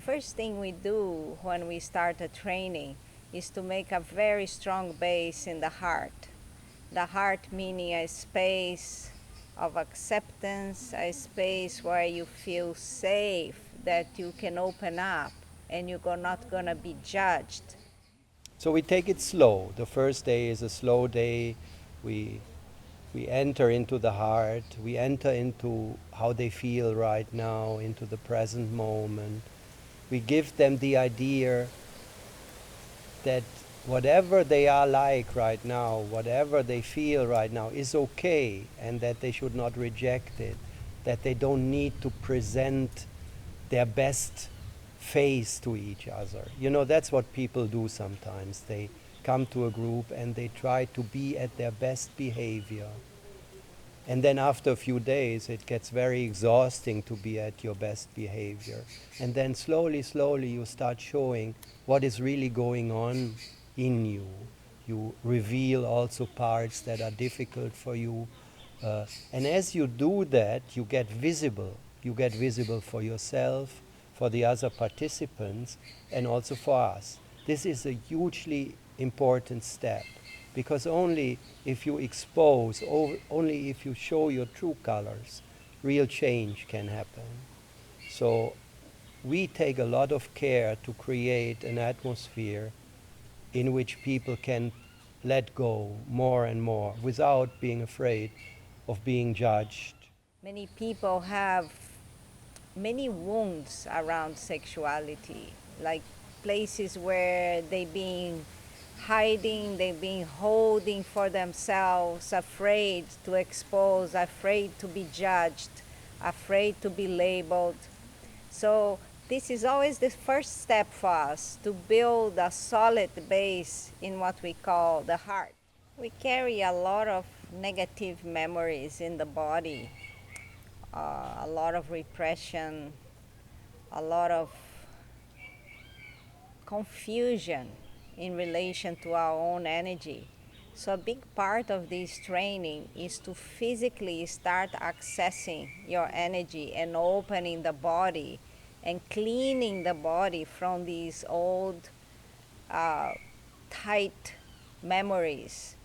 First thing we do when we start a training is to make a very strong base in the heart. The heart meaning a space of acceptance, a space where you feel safe, that you can open up and you're not going to be judged. So we take it slow. The first day is a slow day. We enter into the heart. We enter into how they feel right now, into the present moment. We give them the idea that whatever they are like right now, whatever they feel right now is okay, and that they should not reject it, that they don't need to present their best face to each other. You know, that's what people do sometimes. They come to a group and they try to be at their best behavior. And then after a few days, it gets very exhausting to be at your best behavior. And then slowly, slowly, you start showing what is really going on in you. You reveal also parts that are difficult for you. And as you do that, you get visible. You get visible for yourself, for the other participants, and also for us. This is a hugely important step, because only if you expose, only if you show your true colors, real change can happen. So we take a lot of care to create an atmosphere in which people can let go more and more without being afraid of being judged. Many people have many wounds around sexuality, like places where they've been hiding, they've been holding for themselves, afraid to expose, afraid to be judged, afraid to be labeled. So this is always the first step for us, to build a solid base in what we call the heart. We carry a lot of negative memories in the body, a lot of repression, a lot of confusion in relation to our own energy. So a big part of this training is to physically start accessing your energy and opening the body and cleaning the body from these old tight memories.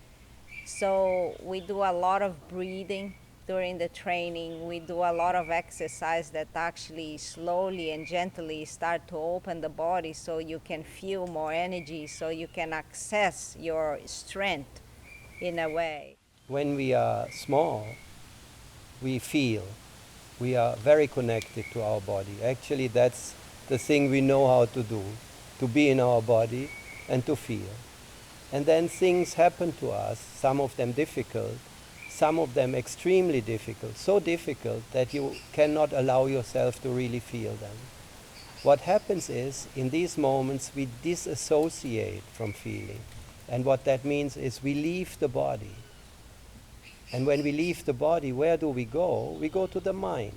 So we do a lot of breathing during the training. We do a lot of exercise that actually slowly and gently start to open the body, so you can feel more energy, so you can access your strength in a way. When we are small, we feel. We are very connected to our body. Actually, that's the thing we know how to do, to be in our body and to feel. And then things happen to us, some of them difficult, some of them extremely difficult, so difficult that you cannot allow yourself to really feel them. What happens is, in these moments, we disassociate from feeling. And what that means is we leave the body. And when we leave the body, where do we go? We go to the mind.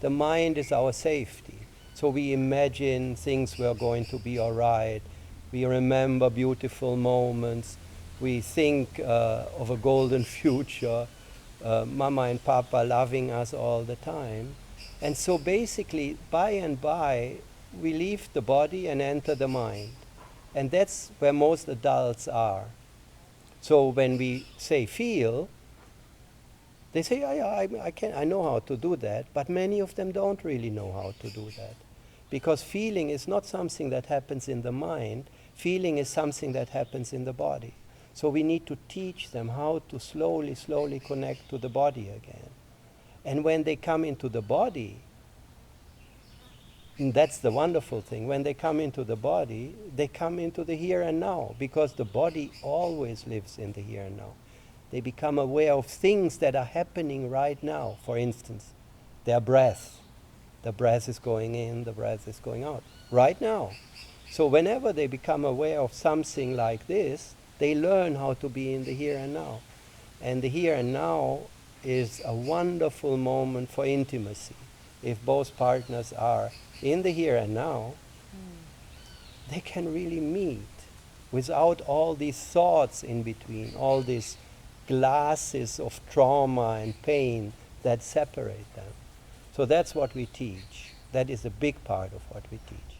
The mind is our safety. So we imagine things were going to be all right. We remember beautiful moments. We think of a golden future, Mama and Papa loving us all the time. And so basically, by and by, we leave the body and enter the mind. And that's where most adults are. So when we say feel, they say, I know how to do that, but many of them don't really know how to do that. Because feeling is not something that happens in the mind, feeling is something that happens in the body. So we need to teach them how to slowly, slowly connect to the body again. And when they come into the body, and that's the wonderful thing, when they come into the body, they come into the here and now, because the body always lives in the here and now. They become aware of things that are happening right now. For instance, their breath. The breath is going in, the breath is going out, right now. So whenever they become aware of something like this, they learn how to be in the here and now. And the here and now is a wonderful moment for intimacy. If both partners are in the here and now, they can really meet without all these thoughts in between, all these glasses of trauma and pain that separate them. So that's what we teach. That is a big part of what we teach.